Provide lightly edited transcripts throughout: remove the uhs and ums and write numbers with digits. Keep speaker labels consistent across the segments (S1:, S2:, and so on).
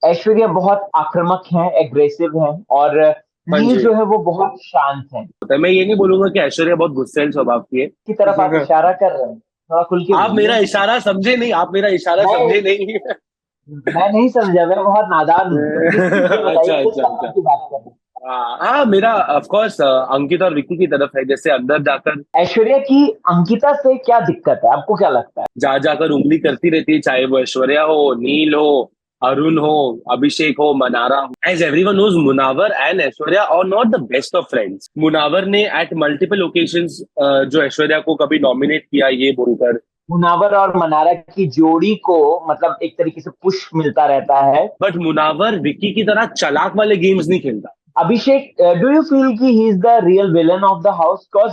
S1: ऐश्वर्या बहुत आक्रामक हैं, एग्रेसिव हैं और
S2: हाँ
S1: नील
S2: जी।
S1: जो है वो बहुत शांत हैं।
S2: तो मैं ये नहीं बोलूंगा कि ऐश्वर्या बहुत गुस्सैल स्वभाव की
S1: की तरफ आप
S2: है।
S1: इशारा कर रहे हैं, थोड़ा खुल के
S2: आप मेरा
S1: बोलिए।
S2: इशारा समझे नहीं, आप मेरा इशारा
S1: मैं
S2: समझे नहीं।
S1: मैं नहीं समझा, मैं बहुत नादान हूँ, तो किस चीज पे बताइए,
S2: अच्छा
S1: किस
S2: अच्छा
S1: सवाल
S2: अच्छा।
S1: की बात कर रहे हैं।
S2: हाँ हाँ, मेरा ऑफ कोर्स अंकिता और विक्की की तरफ है। जैसे अंदर जाकर
S1: ऐश्वर्या की अंकिता से क्या दिक्कत है, आपको क्या लगता है?
S2: जा जाकर उंगली करती रहती है, चाहे वो ऐश्वर्या हो, नील हो, अरुण हो, अभिषेक हो, मनारा हो। As everyone knows, Munawar and Aishwarya are not the best of friends. Munawar ने एट मल्टीपल ओकेजन्स जो ऐश्वर्या को कभी नॉमिनेट किया ये बोलकर।
S1: मुनावर और मनारा की जोड़ी को मतलब एक तरीके से पुश मिलता रहता है।
S2: बट मुनावर विक्की की तरह चालाक वाले गेम्स नहीं खेलता।
S1: अभिषेक, डू यू फील कि he is the real villain of the house? Because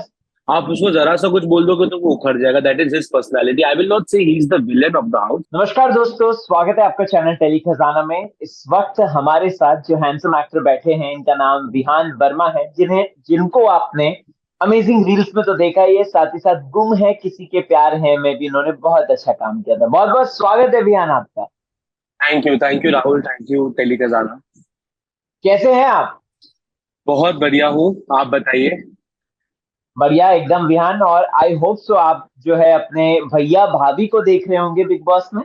S2: आप उसको जरा सा कुछ बोल दोगे तो वो उखड़ जाएगा। That is his personality. I will not say he is the villain of the house.
S1: नमस्कार दोस्तों, स्वागत है आपका चैनल टेली खजाना में। इस वक्त हमारे साथ जो हैंडसम एक्टर बैठे हैं, इनका नाम विहान वर्मा है, जिनको आपने अमेजिंग रील्स में तो देखा ही है, साथ ही साथ गुम है किसी के प्यार है में भी इन्होंने बहुत अच्छा काम किया था। बहुत बहुत स्वागत है विहान आपका।
S2: Thank you Rahul, thank you Telly Khazana.
S1: कैसे हैं आप?
S2: बहुत बढ़िया हूँ, आप बताइए।
S1: बढ़िया एकदम विहान। और आई होप सो आप जो है अपने भैया भाभी को देख रहे होंगे बिग बॉस में।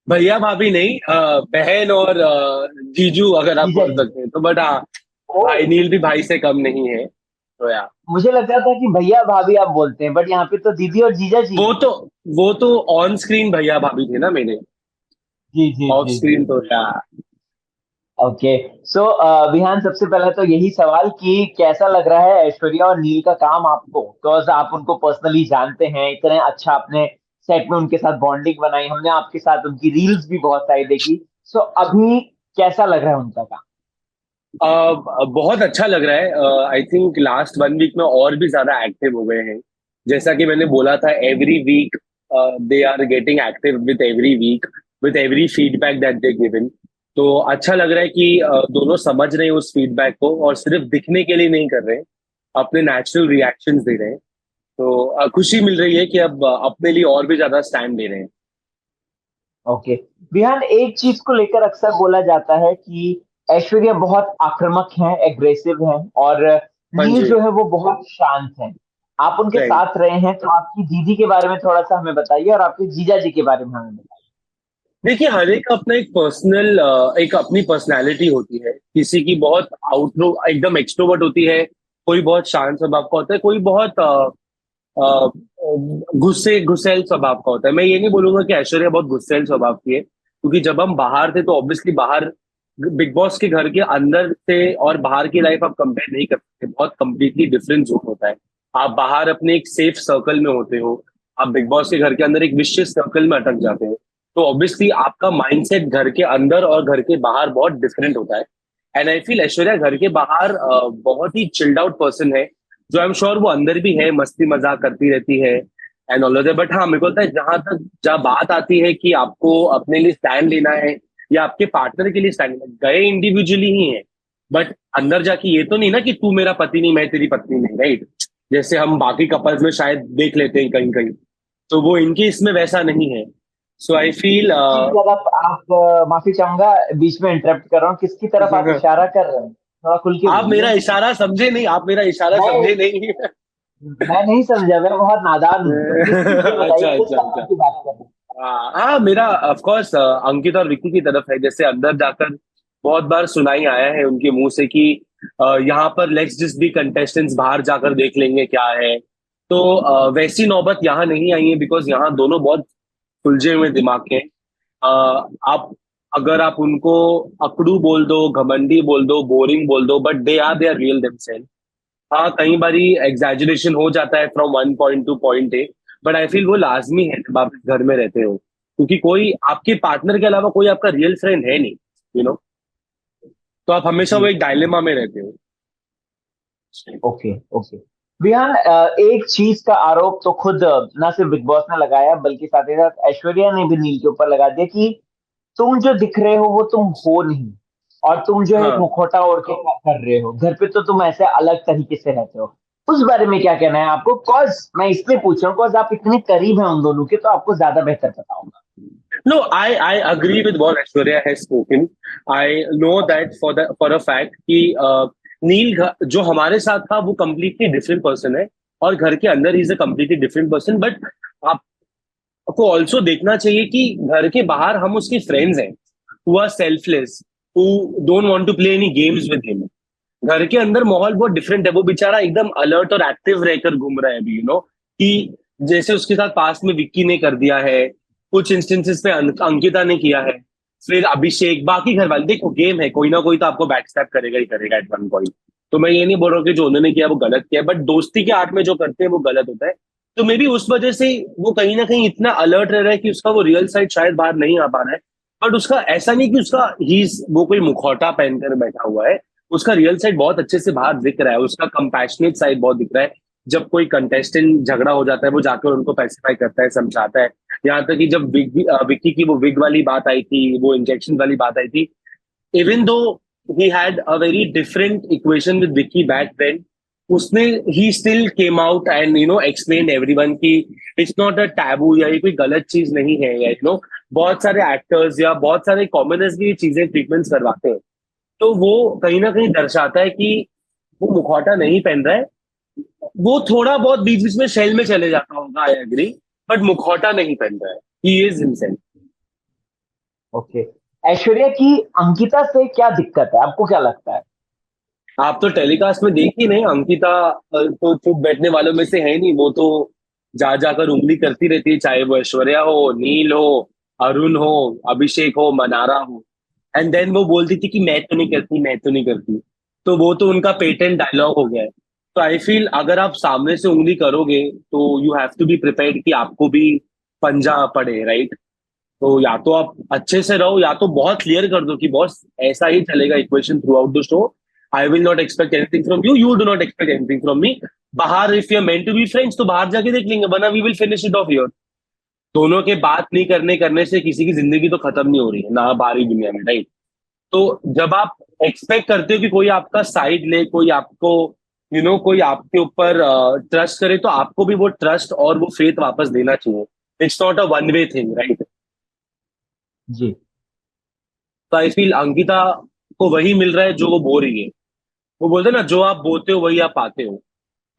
S2: भैया भाभी नहीं, बहन और जीजू अगर आप
S1: जीजा
S2: बोल
S1: जी।
S2: सकते हैं तो। बट हाँ,
S1: ओ,
S2: भाई नील भी भाई से कम नहीं है तो यार।
S1: मुझे लगता था कि भैया भाभी आप बोलते हैं, बट यहाँ पे तो दीदी और जीजा जी
S2: वो
S1: हैं।
S2: तो वो तो ऑन स्क्रीन भैया भाभी थे ना मेरे।
S1: जी जी
S2: ऑफ
S1: जी जी
S2: स्क्रीन तो
S1: जी।
S2: यार।
S1: ओके। सो विहान, सबसे पहले तो यही सवाल कि कैसा लग रहा है ऐश्वर्या और नील का काम आपको? बिकॉज आप उनको पर्सनली जानते हैं, इतने अच्छा आपने सेट में उनके साथ बॉन्डिंग बनाई, हमने आपके साथ उनकी रील्स भी बहुत सारी देखी। सो अभी कैसा लग रहा है उनका काम?
S2: बहुत अच्छा लग रहा है। आई थिंक लास्ट 1 वीक में और भी ज्यादा एक्टिव हो गए हैं। जैसा कि मैंने बोला था, every week they are getting active with every week, with every feedback that they given. तो अच्छा लग रहा है कि दोनों समझ रहे हैं उस फीडबैक को और सिर्फ दिखने के लिए नहीं कर रहे हैं, अपने नेचुरल रिएक्शंस दे रहे हैं। तो खुशी मिल रही है कि अब अपने लिए और भी ज्यादा स्टैंड ले रहे हैं।
S1: ओके। विहान, एक चीज को लेकर अक्सर बोला जाता है कि ऐश्वर्या बहुत आक्रामक हैं, एग्रेसिव हैं और
S2: हाँ
S1: नील
S2: जी।
S1: जो है वो बहुत शांत हैं। आप उनके
S2: राइट।
S1: साथ रहे हैं, तो आपकी दीदी के बारे में थोड़ा सा हमें बताइए और आपके जीजा जी के बारे में हमें बताइए।
S2: देखिए, हर एक का अपना एक पर्सनल, एक अपनी पर्सनालिटी होती है। किसी की बहुत आउटरो एकदम एक्सट्रोवर्ट होती है, कोई बहुत शांत स्वभाव का होता है, कोई बहुत अ, गुस्से गुस्सैल स्वभाव का होता है। मैं ये नहीं बोलूंगा कि ऐश्वर्या बहुत गुस्सैल स्वभाव की है, क्योंकि जब हम बाहर थे तो ऑब्वियसली बाहर बिग बॉस के घर के अंदर से और बाहर की लाइफ आप कंपेयर नहीं कर सकते। बहुत कंप्लीटली डिफरेंट जोन होता है। आप बाहर अपने एक सेफ सर्कल में होते हो, आप बिग बॉस के घर के अंदर एक विशिष्ट सर्कल में अटक जाते हो। तो ऑब्वियसली आपका माइंडसेट घर के अंदर और घर के बाहर बहुत डिफरेंट होता है। एंड आई फील ऐश्वर्या घर के बाहर बहुत ही चिल्ड आउट पर्सन है, जो आई एम श्योर वो अंदर भी है, मस्ती मजाक करती रहती है and all of that. But हाँ, मेरे को लगता है जहां तक जहाँ बात आती है कि आपको अपने लिए स्टैंड लेना है या आपके पार्टनर के लिए स्टैंड लेना, गए इंडिविजुअली ही है। बट अंदर जाके ये तो नहीं ना कि तू मेरा पति नहीं, मैं तेरी पत्नी नहीं, राइट? जैसे हम बाकी कपल्स में शायद देख लेते हैं कहीं कहीं, तो वो इनके इसमें वैसा नहीं है। सो आई फील
S1: किसकी तरफ आप माफी चाहूंगा, बीच में इंटरप्ट कर रहा हूँ, किसकी तरफ आप इशारा कर रहे हैं? थोड़ा खुल के
S2: आप मेरा
S1: बोलिए।
S2: इशारा समझे नहीं, आप मेरा इशारा
S1: मैं
S2: समझे नहीं।
S1: मैं नहीं समझा, मैं बहुत नादान हूँ, तो किस चीज पे बताइए,
S2: अच्छा
S1: किस
S2: अच्छा
S1: सवाल
S2: अच्छा।
S1: की बात कर रहे हैं?
S2: हाँ हाँ, मेरा ऑफ कोर्स अंकित और विक्की की तरफ है। जैसे अंदर जाकर बहुत बार सुनाई आया है उनके मुंह से कि यहाँ पर लेट्स जस्ट बी कंटेस्टेंट्स, बाहर जाकर देख लेंगे क्या है। तो वैसी नौबत यहाँ नहीं आई है, बिकॉज यहाँ दोनों बहुत सुलझे हुए दिमाग के हैं। आप अगर आप उनको अकड़ू बोल दो, घमंडी बोल दो, बोरिंग बोल दो, but they are real themselves. हाँ, कई बारी एग्जैजरेशन हो जाता है from one point to point A, but I feel वो लाजमी है जब आप घर में रहते हो, क्योंकि कोई आपके पार्टनर के अलावा कोई आपका रियल फ्रेंड है नहीं, यू नो। तो आप हमेशा वो
S1: जी।
S2: एक डायलेमा में रहते हो।
S1: Okay okay. विहान, एक चीज का आरोप तो खुद ना सिर्फ बिग बॉस ने लगाया, बल्कि साथ ही साथ ऐश्वर्या ने भी नील के ऊपर लगा दिया कि तुम जो दिख रहे हो वो तुम हो नहीं, और तुम जो है एक
S2: हाँ।
S1: मुखौटा ओढ़ के क्या कर रहे हो, घर पे तो तुम ऐसे अलग तरीके से रहते हो। उस बारे में क्या कहना है आपको? कॉज मैं इसलिए पूछ रहा हूँ, कॉज आप इतने करीब हैं उन दोनों के, तो आपको ज्यादा बेहतर पता होगा।
S2: No, I agree with what Aishwarya has spoken. I know that for a fact कि नील जो हमारे साथ था वो completely different person है, और घर के अंदर is a completely different person. But आपको ऑल्सो देखना चाहिए कि घर के बाहर हम उसके फ्रेंड्स हैं, who are selfless, who don't want to play any games with him. घर के अंदर माहौल बहुत डिफरेंट है, वो बेचारा एकदम अलर्ट और एक्टिव रहकर घूम रहा है अभी, कि जैसे उसके साथ पास्ट में विक्की ने कर दिया है, कुछ इंस्टेंसेस पे अंकिता ने किया है, फिर अभिषेक, बाकी घर वाले। देखो गेम है, कोई ना कोई तो आपको बैकस्टैप करेगा ही करेगा एट वन पॉइंट। तो मैं ये नहीं बोल रहा हूँ कि जो उन्होंने किया वो गलत किया, बट दोस्ती के आड़ में जो करते हैं वो गलत होता है। तो मे बी उस वजह से वो कहीं ना कहीं इतना अलर्ट रह रहा है कि उसका वो रियल साइड शायद बाहर नहीं आ पा रहा है। बट उसका ऐसा नहीं कि उसका ही वो कोई मुखौटा पहनकर बैठा हुआ है, उसका रियल साइड बहुत अच्छे से बाहर दिख रहा है, उसका कंपैशनेट साइड बहुत दिख रहा है। जब कोई कंटेस्टेंट झगड़ा हो जाता है वो जाकर उनको पैसिफाई करता है, समझाता है। यहाँ तक कि जब विक्की की वो विग वाली बात आई थी, वो इंजेक्शन वाली बात आई थी, even though he had a very different equation with Vicky back then, उसने ही still came out and explain everyone कि इट्स नॉट अ टैबू, या ये कोई गलत चीज नहीं है, या बहुत सारे एक्टर्स या बहुत सारे कॉमनर्स भी ये चीजें ट्रीटमेंट्स करवाते हैं। तो वो कहीं ना कहीं दर्शाता है कि वो मुखौटा नहीं पहन रहा है, वो थोड़ा बहुत बीच बीच में शेल में चले जाता होगा, आई एग्री, बट मुखौटा नहीं पहन रहा है, he is himself.
S1: Okay. Aishwarya की अंकिता से क्या दिक्कत है, आपको क्या लगता है?
S2: आप तो टेलीकास्ट में देख ही नहीं, अंकिता तो चुप बैठने वालों में से है नहीं, वो तो जा जाकर उंगली करती रहती है, चाहे वो ऐश्वर्या हो, नील हो, अरुण हो, अभिषेक हो, मनारा हो। एंड देन वो बोलती थी कि मैं तो नहीं करती, मैं तो नहीं करती। तो वो तो उनका पेटेंट डायलॉग हो गया है। तो आई फील अगर आप सामने से उंगली करोगे तो you have to be prepared कि आपको भी पंजा पड़े, राइट? तो या तो आप अच्छे से रहो, या तो बहुत क्लियर कर दो कि बॉस ऐसा ही चलेगा equation throughout the show. I will not expect anything from you, you do not expect anything from me. बाहर if you are meant to be friends तो बाहर जाके देख लेंगे, वरना we will finish it off here. दोनों के बात नहीं करने करने से किसी की जिंदगी तो खत्म नहीं हो रही है ना बाहरी दुनिया में, राइट? तो जब आप एक्सपेक्ट करते हो कि कोई आपका साइड ले, कोई आपको कोई आपके ऊपर ट्रस्ट करे, तो आपको भी वो ट्रस्ट और वो फेथ वापस देना चाहिए। It's not a one way thing, right?
S1: जी।
S2: तो आई फील अंकिता को वही मिल रहा है जो वो बो रही है। वो बोलते हैं ना, जो आप बोते हो वही आप पाते हो।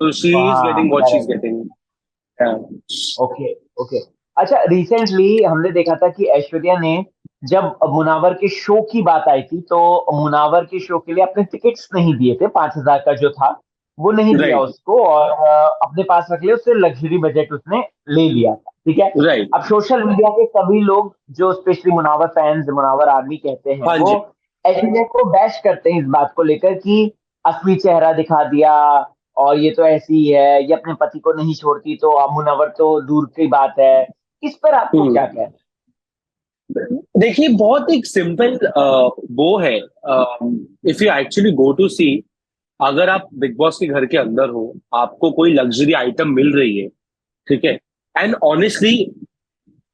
S2: तो शी इज
S1: हाँ,
S2: getting what she is
S1: correct.
S2: Getting.
S1: Okay. Okay. अच्छा, रिसेंटली हमने देखा था कि ऐश्वर्या ने, जब मुनावर के शो की बात आई थी, तो मुनावर के शो के लिए अपने टिकट्स नहीं दिए थे, 5,000 का जो था वो नहीं दिया
S2: राइट,
S1: उसको, और अपने पास रख लिया, उससे लग्जरी बजट उसने ले लिया था, ठीक है।
S2: राइट।
S1: अब सोशल मीडिया के सभी लोग, जो specially Munawar fans, Munawar army कहते हैं,
S2: हाँ
S1: वो
S2: जी।
S1: ऐश्वर्या को बैश करते हैं इस बात को लेकर कि असली चेहरा दिखा दिया, और ये तो ऐसी ही है, ये अपने पति को नहीं छोड़ती, तो अब मुनव्वर तो दूर की बात है। इस पर आपको क्या
S2: हम्म।
S1: कहना है?
S2: देखिए, बहुत एक सिंपल वो है। If you actually go to see, अगर आप बिग बॉस के घर के अंदर हो, आपको कोई लग्जरी आइटम मिल रही है, ठीक है, and honestly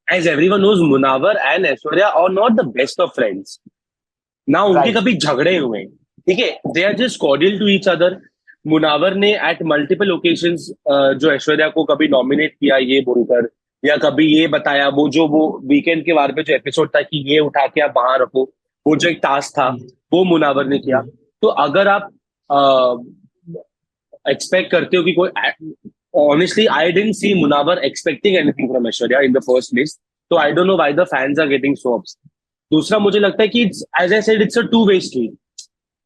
S2: as everyone knows, Munawar and Aishwarya are not the best of friends. ना उनके
S1: राइट।
S2: कभी झगड़े हुए, ठीक है, they are just cordial to each other. Munawar ने एट मल्टीपल ओकेजन्स जो ऐश्वर्या को कभी नॉमिनेट किया ये बोलकर, या कभी ये बताया, वो वीकेंड के बारे में जो एपिसोड था कि ये उठा के आप वहां रखो, वो जो एक टास्क था,
S1: जी।
S2: वो मुनावर ने
S1: जी।
S2: किया। तो अगर आप एक्सपेक्ट करते हो कि कोई, honestly I didn't see Munawar expecting anything from Aishwarya in the first place. तो I don't know why the fans are getting so upset. दूसरा, मुझे लगता है कि as I said, it's a two way street,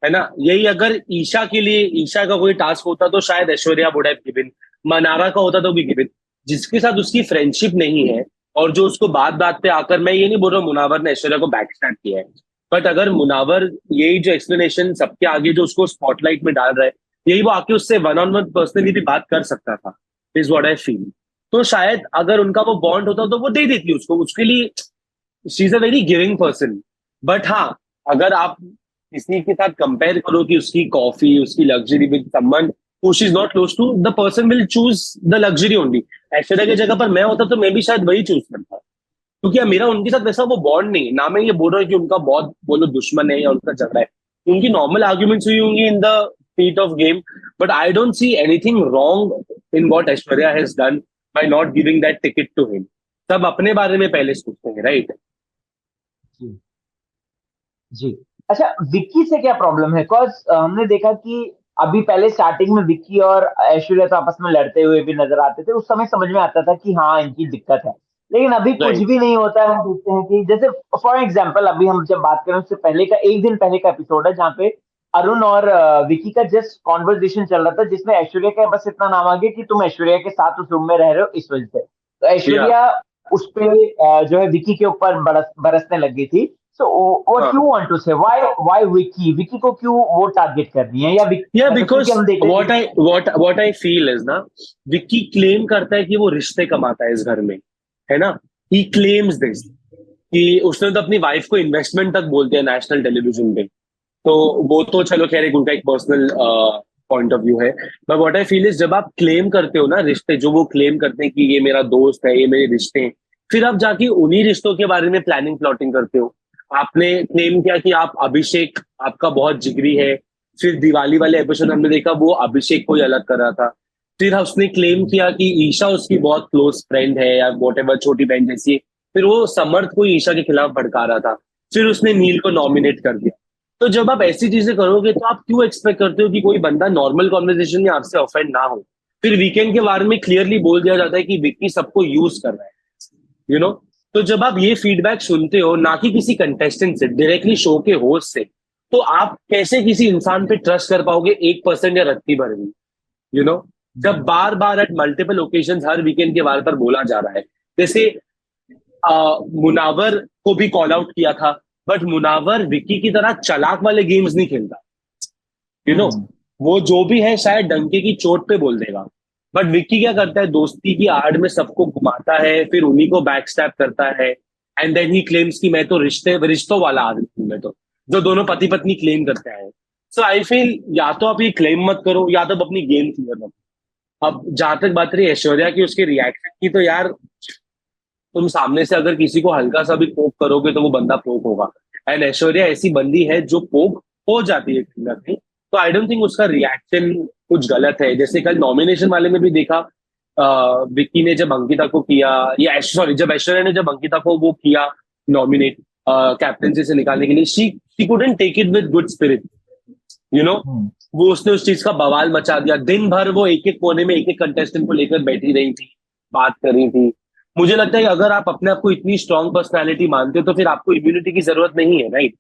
S2: है ना? यही अगर ईशा के लिए, ईशा का कोई टास्क होता तो शायद Aishwarya would have given, Mannara का होता तो भी गिवन। जिसके साथ उसकी फ्रेंडशिप नहीं है, और जो उसको बात बात पे आकर, मैं ये नहीं बोल रहा मुनावर ने ऐश्वर्या को बैकस्टैप किया है, बट अगर मुनावर यही जो एक्सप्लेनेशन सबके आगे जो उसको स्पॉटलाइट में डाल रहा है, यही वो आके उससे वन ऑन वन पर्सनली भी बात कर सकता था, इज व्हाट आई फील। तो शायद अगर उनका वो बॉन्ड होता तो वो दे देती उसको, उसके लिए she is a very giving person. But हाँ, अगर आप किसी के साथ कंपेयर करो कि उसकी कॉफी, उसकी luxury with someone who she is not close to, the person will choose the luxury only. Aishwarya की जगह पर मैं होता तो मैं भी शायद वही चूज करता, क्योंकि यार मेरा उनके साथ वैसा वो बॉन्ड नहीं है ना। मैं ये बोल रहा हूँ कि उनका बहुत बोलो दुश्मन है या उनका झगड़ा है, उनकी नॉर्मल आर्ग्यूमेंट्स हुई होंगी in the feet of game. But I don't see anything wrong in what Aishwarya has done by not giving that ticket to him. सब अपने बारे में पहले सोचते हैं, राइट?
S1: जी। अच्छा, विक्की से क्या प्रॉब्लम है? बिकॉज हमने देखा कि अभी पहले स्टार्टिंग में विक्की और ऐश्वर्या तो आपस में लड़ते हुए भी नजर आते थे, उस समय समझ में आता था कि हाँ इनकी दिक्कत है। लेकिन अभी कुछ
S2: राइट।
S1: भी नहीं होता है, हम देखते हैं कि जैसे फॉर एग्जाम्पल अभी हम जब बात करें उससे पहले का एक दिन पहले का एपिसोड है जहाँ पे अरुण और विक्की का जस्ट कॉन्वर्जेशन चल रहा था, जिसमें ऐश्वर्या का बस इतना नाम आ गया कि तुम ऐश्वर्या के साथ उस रूम में रह रहे हो इस वजह से, तो
S2: या
S1: ऐश्वर्या उस पे जो है विक्की के ऊपर बरसने लगी थी। सो व्हाट यू
S2: हाँ,
S1: वांट टू से, व्हाई विक्की विक्की को क्यों वो टारगेट कर रही है, या
S2: या
S1: मतलब क्योंकि
S2: बिकॉज
S1: हम देख रहे हैं
S2: what I what I feel is ना, विक्की क्लेम करता है कि वो रिश्ते कमाता है इस घर में, है ना। ही क्लेम्स दिस कि उसने तो अपनी वाइफ को इन्वेस्टमेंट तक बोलते हैं नेशनल टेलीविजन पे। तो वो तो चलो खैर एक उनका एक पर्सनल पॉइंट ऑफ व्यू है। But what I feel is जब आप क्लेम करते हो ना रिश्ते, जो वो क्लेम करते हैं कि ये मेरा दोस्त है, ये मेरे रिश्ते हैं, फिर आप जाके उन्हीं रिश्तों के बारे में प्लानिंग प्लॉटिंग करते हो। आपने क्लेम किया कि आप अभिषेक आपका बहुत जिगरी है, फिर दिवाली वाले एपिसोड हमने देखा वो अभिषेक को ही अलग कर रहा था। फिर उसने क्लेम किया कि ईशा उसकी बहुत क्लोज फ्रेंड है या वॉट एवर, छोटी बहन जैसी है। फिर वो समर्थ को ईशा के खिलाफ भड़का रहा था। फिर उसने नील को नॉमिनेट कर दिया। तो जब आप ऐसी चीजें करोगे तो आप क्यों एक्सपेक्ट करते हो कि कोई बंदा नॉर्मल कॉन्वर्सेशन में आपसे ऑफेंड ना हो। फिर वीकेंड के बारे में क्लियरली बोल दिया जाता है कि विक्की सबको यूज कर रहा है, यू you नो know? तो जब आप ये फीडबैक सुनते हो ना कि किसी कंटेस्टेंट से, डायरेक्टली शो के होस्ट से, तो आप कैसे किसी इंसान पे ट्रस्ट कर पाओगे 1% या रत्ती भर भी, यू नो। जब बार बार एट मल्टीपल ओकेजन हर वीकेंड के बारे पर बोला जा रहा है, जैसे मुनावर को भी कॉल आउट किया था, बट मुनावर विक्की की तरह चालाक वाले गेम्स नहीं खेलता, यू नो।
S1: हम्म।
S2: वो जो भी है शायद डंके की चोट पे बोल देगा। बट विक्की क्या करता है, दोस्ती की आड़ में सबको घुमाता है, फिर उन्हीं को बैक स्टैप करता है। एंड देन ही क्लेम्स कि मैं तो रिश्तों वाला आदमी हूं, मैं तो, जो दोनों पति पत्नी क्लेम करते हैं। सो आई फील या तो आप ये क्लेम मत करो या तो अपनी गेम क्लियर रखो। अब जहां तक बात रही ऐश्वर्या की उसके रिएक्शन की, तो यार तुम सामने से अगर किसी को हल्का सा भी पोक करोगे तो वो बंदा पोक होगा। एंड ऐश्वर्या ऐसी बंदी है जो पोक हो जाती है कहीं ना कहीं। तो आई डोंट थिंक उसका रिएक्शन कुछ गलत है। जैसे कल नॉमिनेशन वाले में भी देखा, विक्की ने जब अंकिता को किया, या सॉरी जब ऐश्वर्या ने जब अंकिता को वो किया नॉमिनेट कैप्टनसी से निकालने के लिए, she couldn't take it with good spirit, you know.
S1: Hmm.
S2: वो उसने उस चीज का बवाल मचा दिया। दिन भर वो एक एक कोने में एक एक कंटेस्टेंट को लेकर बैठी रही थी, बात कर रही थी। मुझे लगता है कि अगर आप अपने आप को इतनी स्ट्रांग पर्सनालिटी मानते हो तो फिर आपको इम्यूनिटी की जरूरत नहीं है, राइट।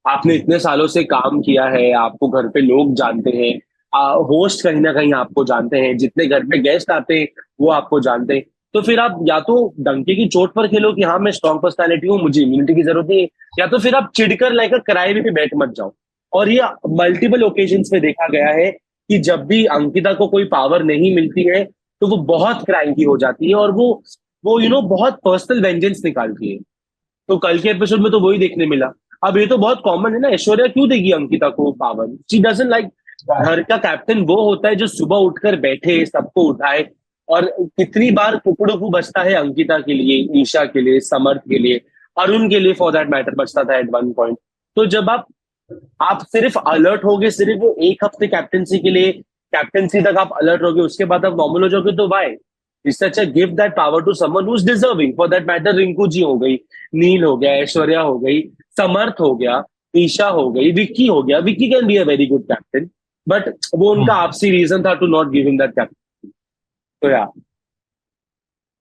S2: आपने इतने सालों से काम किया है, आपको घर पे लोग जानते हैं, होस्ट कहीं ना कहीं आपको जानते हैं, जितने घर पे गेस्ट आते हैं वो आपको जानते हैं। तो फिर आप या तो डंके की चोट पर खेलो कि हाँ मैं स्ट्रांग पर्सनालिटी हूँ, मुझे इम्यूनिटी की जरूरत नहीं है, या तो फिर आप चिढ़कर लाइक किराए भी पे बैठ मत जाओ। और ये मल्टीपल ओकेजन्स पे देखा गया है कि जब भी अंकिता को कोई पावर नहीं मिलती है तो वो बहुत क्रैंकी हो जाती है, और वो बहुत पर्सनल वेंजेंस निकालती है। तो कल के एपिसोड में तो वही देखने मिला। अब ये तो बहुत कॉमन है ना, ऐश्वर्या क्यों देगी अंकिता को पावर? She doesn't like. घर का कैप्टन वो होता है जो सुबह उठकर बैठे, सबको उठाए। और कितनी बार कुकड़ू बचता है अंकिता के लिए, ईशा के लिए, समर्थ के लिए, अरुण के लिए फॉर दैट मैटर बचता था एट वन पॉइंट। तो जब आप सिर्फ अलर्ट होगे, सिर्फ वो एक हफ्ते कैप्टनसी के लिए, कैप्टनसी तक आप अलर्ट होगे, उसके बाद आप नॉर्मल हो जाओगे, तो why? It's such give that power to someone who is deserving. For that matter Rinku ji हो गई, नील हो गया, ऐश्वर्या हो गई, समर्थ हो गया, ईशा हो गई, विक्की हो गया। Vicky can be a very good captain, but वो उनका आपसी रीजन था to not give him that captain. तो या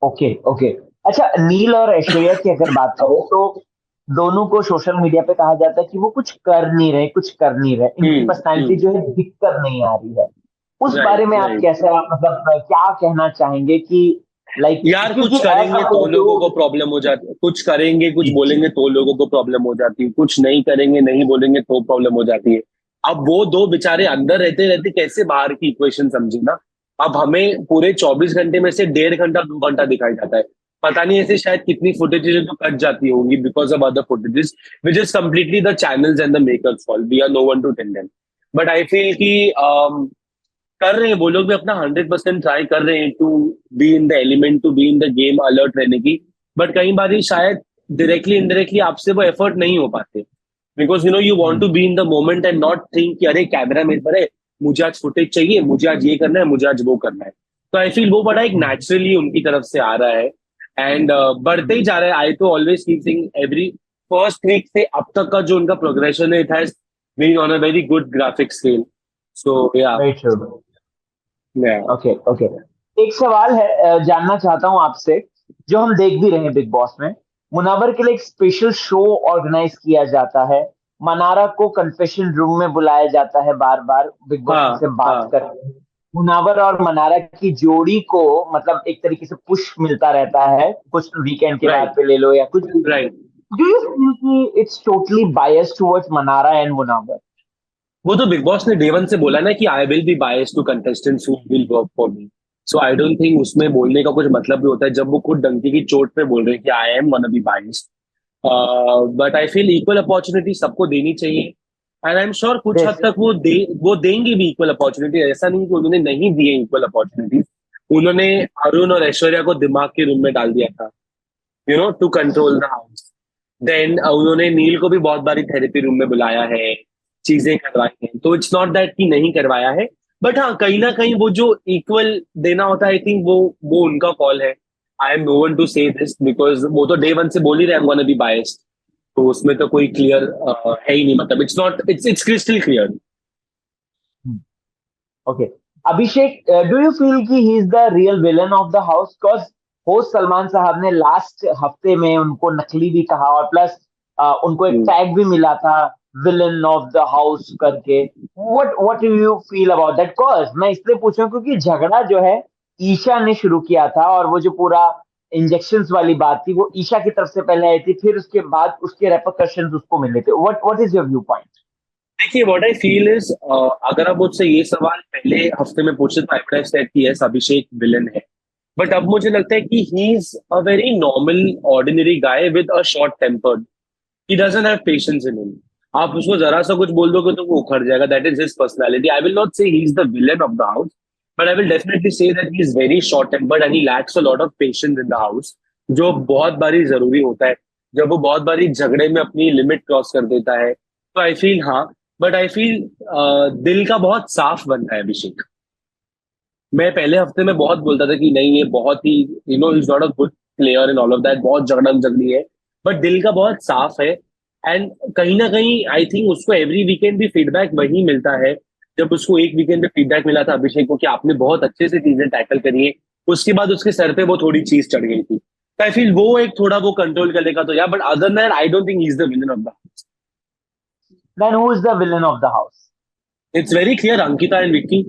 S1: ओके ओके। अच्छा, नील और ऐश्वर्या की अगर बात करें तो दोनों को सोशल मीडिया पे कहा जाता है कि वो कुछ कर नहीं रहे, कुछ कर नहीं रहे, इनकी पर्सनालिटी जो है दिक्कत नहीं आ रही है। उस
S2: राइट
S1: बारे में आप
S2: राइट।
S1: कैसा, मतलब क्या कहना चाहेंगे कि लाइक,
S2: यार
S1: क्योंकि
S2: कुछ
S1: ऐसा
S2: करेंगे
S1: हो
S2: तो लोगों को
S1: जो।
S2: प्रॉब्लम हो जाती है, कुछ करेंगे कुछ
S1: जी जी।
S2: बोलेंगे तो लोगों को प्रॉब्लम हो जाती है, कुछ नहीं करेंगे नहीं बोलेंगे तो प्रॉब्लम हो जाती है। अब वो दो बेचारे अंदर रहते रहते कैसे बाहर की इक्वेशन समझे ना। अब हमें पूरे 24 घंटे में से 1.5 घंटा 2 घंटा दिखाई जाता है। पता नहीं ऐसे शायद कितनी फुटेजेस जो कट जाती होंगी because of other footages, which is completely the channels and the makers fault. We are no one to tell them. But I feel कि कर रहे हैं वो लोग भी अपना 100% ट्राई कर रहे हैं to be in the element, to be in the game, alert रहने की। बट कई बार शायद डायरेक्टली इनडायरेक्टली आपसे वो एफर्ट नहीं हो पाते, because you want to
S1: hmm.
S2: Be in the moment and not think कि अरे कैमरा मेरे पर है, मुझे आज फुटेज चाहिए, मुझे आज ये करना है, मुझे आज वो करना है। तो आई फील वो बड़ा एक
S1: हम्म।
S2: नेचुरली उनकी तरफ से आ रहा है। एंड बढ़ते ही जा रहा है। आई तो always keep thing every first week से अब तक का जो उनका प्रोग्रेशन है, it has been on a very good graphic scale. So yeah.
S1: Very true. Okay okay. एक सवाल है, जानना चाहता हूं आपसे, जो हम देख भी रहे हैं बिग बॉस में, मुनावर के लिए एक स्पेशल शो ऑर्गेनाइज किया जाता है. मनारा को कन्फेशन रूम में बुलाया जाता है बार बार, बिग बॉस
S2: हाँ
S1: उनसे बात
S2: हाँ.
S1: करते हैं. मुनावर और मनारा की जोड़ी को मतलब एक तरीके से पुश मिलता रहता है, कुछ वीकेंड के बाद
S2: राइट
S1: पे ले लो या कुछ भी.
S2: राइट.
S1: डू यू फील कि it's totally biased towards Mannara and Munawar?
S2: वो तो बिग बॉस ने डे वन से बोला ना कि I will be biased to contestants who will work for me. So I don't think उसमें बोलने का कुछ मतलब भी होता है जब वो खुद डंकी की चोट पे बोल रहे हैं कि आई am gonna be biased. But I feel equal opportunity सबको देनी चाहिए. एंड आई एम श्योर कुछ हद
S1: जैसे.
S2: तक वो देंगे भी इक्वल अपॉर्चुनिटी. ऐसा नहीं कि उन्होंने नहीं दिए इक्वल अपॉर्चुनिटी. उन्होंने अरुण और ऐश्वर्या को दिमाग के रूम में डाल दिया था, to control the house. Then उन्होंने नील को भी बहुत बारी थेरेपी रूम में बुलाया है, चीजें करवाई हैं. तो इट्स नॉट दैट कि नहीं करवाया है. बट हाँ, कहीं ना कहीं वो जो इक्वल देना होता है, आई थिंक वो उनका कॉल है. I am no one to say this because वो तो डे वन से बोल ही रहे, I am gonna be biased. तो उसमें तो कोई क्लियर है ही नहीं. मतलब it's crystal clear.
S1: Okay. Abhishek, do you feel कि he is the real villain of the house? Because host Salman साहब ने लास्ट हफ्ते में उनको नकली भी कहा, और प्लस उनको एक टैग भी मिला था, विलन ऑफ द हाउस करके. What what do you feel about that? Cause मैं इसलिए पूछ रहा हूँ क्योंकि झगड़ा जो है ईशा ने शुरू किया था, और वो जो पूरा इंजेक्शंस वाली बात थी वो ईशा की तरफ से पहले आई थी, फिर उसके बाद उसके रेपरकशंस उसको मिले थे. What is your view point?
S2: देखिए, व्हाट आई फील इज, अगर आप मुझसे ये सवाल पहले हफ्ते में पूछे तो आई वुड हैव सेड कि यस, अभिषेक विलन है. बट अब मुझे लगता है कि he is a very normal ordinary guy with a short tempered. He doesn't have patience in him. आप उसको जरा सा कुछ बोल दोगे तो वो उखड़ जाएगा. That is his personality. I will not say he is the villain of the house, but I will definitely say that he is very short tempered and he lacks a lot of patience in the house, जो बहुत बारी जरूरी होता है जब वो बहुत बारी झगड़े में अपनी लिमिट क्रॉस कर देता है. तो आई फील, हाँ. बट आई फील दिल का बहुत साफ बंदा है अभिषेक. मैं पहले हफ्ते में बहुत बोलता था कि नहीं, ये बहुत he is not a good player in all of that, बहुत झगड़ा झगड़ी है. बट दिल का बहुत साफ है. एंड कहीं ना कहीं आई थिंक उसको एवरी वीकेंड भी फीडबैक वही मिलता है. जब उसको एक वीकेंड पे फीडबैक मिला था अभिषेक को कि आपने बहुत अच्छे से चीजें टैकल करी है, उसके बाद उसके सर पे वो थोड़ी चीज चढ़ गई थी. तो आई फील वो एक थोड़ा वो कंट्रोल कर लेगा तो या. But other that I don't think he is the villain of the.
S1: Then who is the villain of the house?
S2: It's very clear, Ankita and Vicky.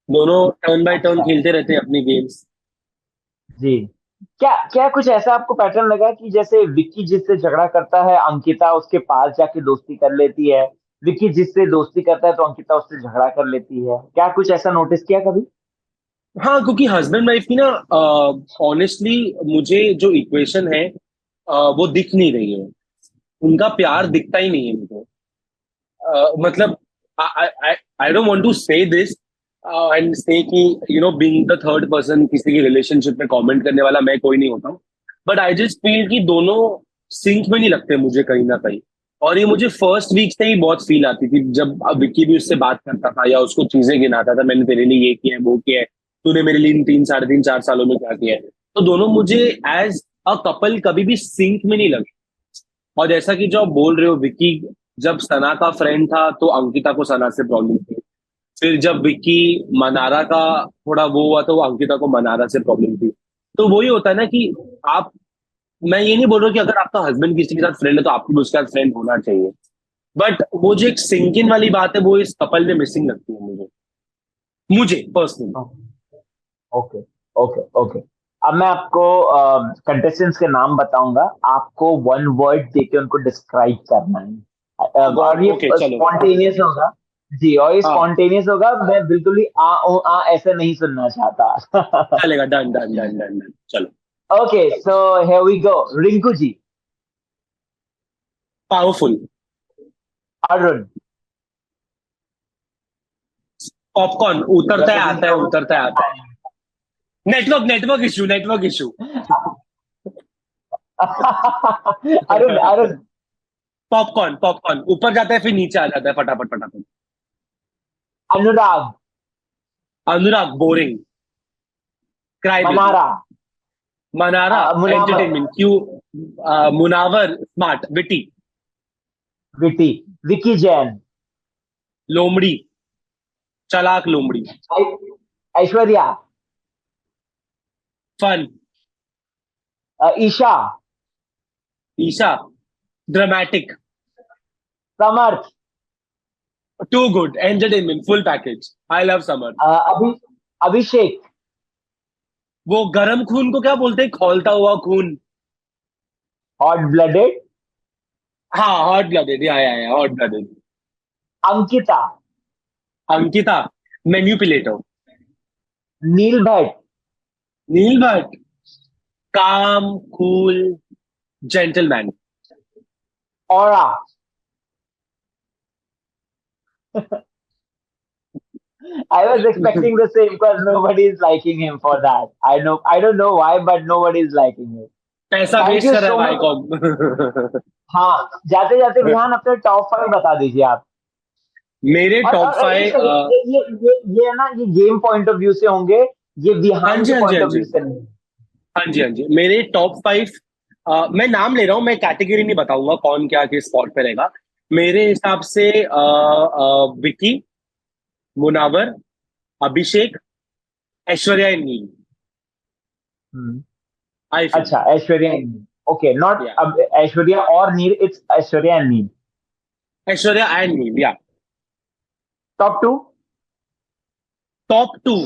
S2: दोनों टर्न बाय टर्न
S1: अच्छा.
S2: खेलते रहते हैं अपनी गेम्स.
S1: जी. क्या क्या कुछ ऐसा आपको पैटर्न लगा कि जैसे विक्की जिससे झगड़ा करता है, अंकिता उसके पास जाके दोस्ती कर लेती है, विक्की जिससे दोस्ती करता है तो अंकिता उससे झगड़ा कर लेती है? क्या कुछ ऐसा नोटिस किया कभी?
S2: हाँ, क्योंकि हस्बैंड वाइफ की ना, ऑनेस्टली मुझे जो इक्वेशन है वो दिख नहीं रही है. उनका प्यार दिखता ही नहीं है मुझे. मतलब I don't want to say this and से कि बीइंग द थर्ड पर्सन किसी की रिलेशनशिप में कमेंट करने वाला मैं कोई नहीं होता हूँ. बट आई जस्ट फील कि दोनों सिंक में नहीं लगते मुझे कहीं ना कहीं. और ये मुझे फर्स्ट वीक से ही बहुत फील आती थी जब अब विक्की भी उससे बात करता था या उसको चीजें गिनाता था, मैंने तेरे लिए ये किया है वो किया है, तूने मेरे लिए इन 3 साढ़े 3 4 सालों में क्या किया है. तो दोनों मुझे एज अ कपल कभी भी सिंक में नहीं लगे. और जैसा कि जो आप बोल रहे हो, विक्की जब सना का फ्रेंड था तो अंकिता को सना से प्रॉब्लम थी. फिर जब विक्की मनारा का थोड़ा वो हुआ तो वो अंकिता को मनारा से प्रॉब्लम थी. तो वही होता है ना कि आप, मैं ये नहीं बोल रहा हूँ कि अगर आपका हस्बैंड किसी के साथ फ्रेंड है तो आपको भी उसके साथ फ्रेंड होना चाहिए. बट वो जो एक सिंकिन वाली बात है वो इस कपल में मिसिंग लगती है मुझे, मुझे पर्सनली.
S1: Okay okay okay. अब मैं आपको कंटेस्टेंट्स के नाम बताऊंगा, आपको वन वर्ड देके उनको डिस्क्राइब करना है. और ये
S2: ओके, चलो.
S1: स्पॉन्टेनियस होगा. जी, और ये
S2: हाँ,
S1: स्पॉन्टेनियस होगा, मैं बिल्कुल ही आ ओ आ ऐसे नहीं सुनना चाहता.
S2: चलेगा. Done done done done done, चलो.
S1: Okay, so here we go. Rinku ji.
S2: Powerful.
S1: Arun.
S2: Popcorn. उतरता है आता है, उतरता है आता है.
S1: representing-
S2: network issue, network issue.
S1: Arun Arun.
S2: Popcorn. Popcorn ऊपर जाता है फिर नीचे आ जाता है फटाफट फटाफट.
S1: Anurag.
S2: Anurag. Boring. Cry baby.
S1: Manara.
S2: Manara.
S1: Munawar.
S2: Entertainment. क्यों? Munawar. Smart. Witty.
S1: Witty, Vicky Jain,
S2: लोमड़ी, चालाक लोमड़ी।
S1: Aishwarya,
S2: fun.
S1: Isha,
S2: Isha, dramatic.
S1: Samarth,
S2: too good, entertainment, full package. I love Samar.
S1: Abhishek,
S2: वो गरम खून को क्या बोलते हैं, खौलता हुआ खून।
S1: हॉट ब्लडेड,
S2: हाँ, हॉट ब्लडेड, या हॉट ब्लडेड।
S1: अंकिता,
S2: अंकिता, मैन्युपुलेटर।
S1: नील भट्ट,
S2: नील भट्ट, काम, cool, gentleman.
S1: Aura. I was expecting the same because nobody is liking him for that. I don't know why, but nobody is liking it.
S2: पैसा
S1: Thank
S2: वेस्ट
S1: you
S2: कर रहा है
S1: so
S2: भाई
S1: much.
S2: Com.
S1: हाँ, जाते जाते विहान अपने टॉप 5 बता दीजिए आप।
S2: मेरे टॉप
S1: और एक
S2: फाइव।
S1: सेकंड, ये है ना, ये गेम पॉइंट ऑफ व्यू से होंगे, ये
S2: हाँ
S1: विहान
S2: जी,
S1: के
S2: हाँ जी,
S1: पॉइंट
S2: हाँ
S1: ऑफ
S2: जी।
S1: व्यू से नहीं।
S2: हाँ जी, हाँ जी, मेरे टॉप 5। मैं नाम ले रहा हूँ, मैं कैटेगरी नहीं बताऊंगा कौन क्या किस स्पॉट पे रहेगा। मेरे हिसाब से Vicky, Munawar, Abhishek, Aishwarya and Neel.
S1: Hmm,
S2: I feel.
S1: अच्छा, Aishwarya and Neel, okay, not
S2: yeah,
S1: अब ऐश्वर्या और Neel, it's Aishwarya and Neel.
S2: Aishwarya and Neel, yeah.
S1: Top 2,
S2: top two.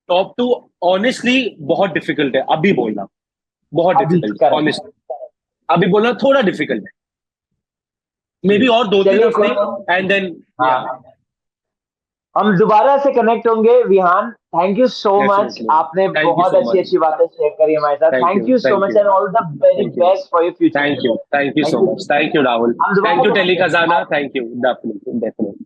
S2: Top two, honestly बहुत डिफिकल्ट है अभी बोलना। बहुत
S1: अभी
S2: डिफिकल्ट,
S1: करेक्ट।
S2: ऑनेस्टली। अभी बोलना थोड़ा डिफिकल्ट है। मे बी और दो तीन
S1: चलिए
S2: हफ्ते,
S1: कोई नहीं।
S2: And then. या,
S1: हाँ, हम दोबारा से कनेक्ट होंगे Vihan. Thank you so much,
S2: definitely.
S1: आपने
S2: थैंक यू
S1: बहुत
S2: सो
S1: अच्छी
S2: मच।
S1: अच्छी बातें शेयर करी हमारे साथ।
S2: Thank
S1: thank
S2: you,
S1: you so
S2: thank
S1: much
S2: you,
S1: and all the very
S2: thank you,
S1: best for your future.
S2: Thank you, thank you
S1: thank
S2: so
S1: you.
S2: Much, thank you Rahul.
S1: हम
S2: thank
S1: दोबारा
S2: you tele
S1: connect
S2: खजाना,
S1: होंगे।
S2: Thank you, definitely, definitely.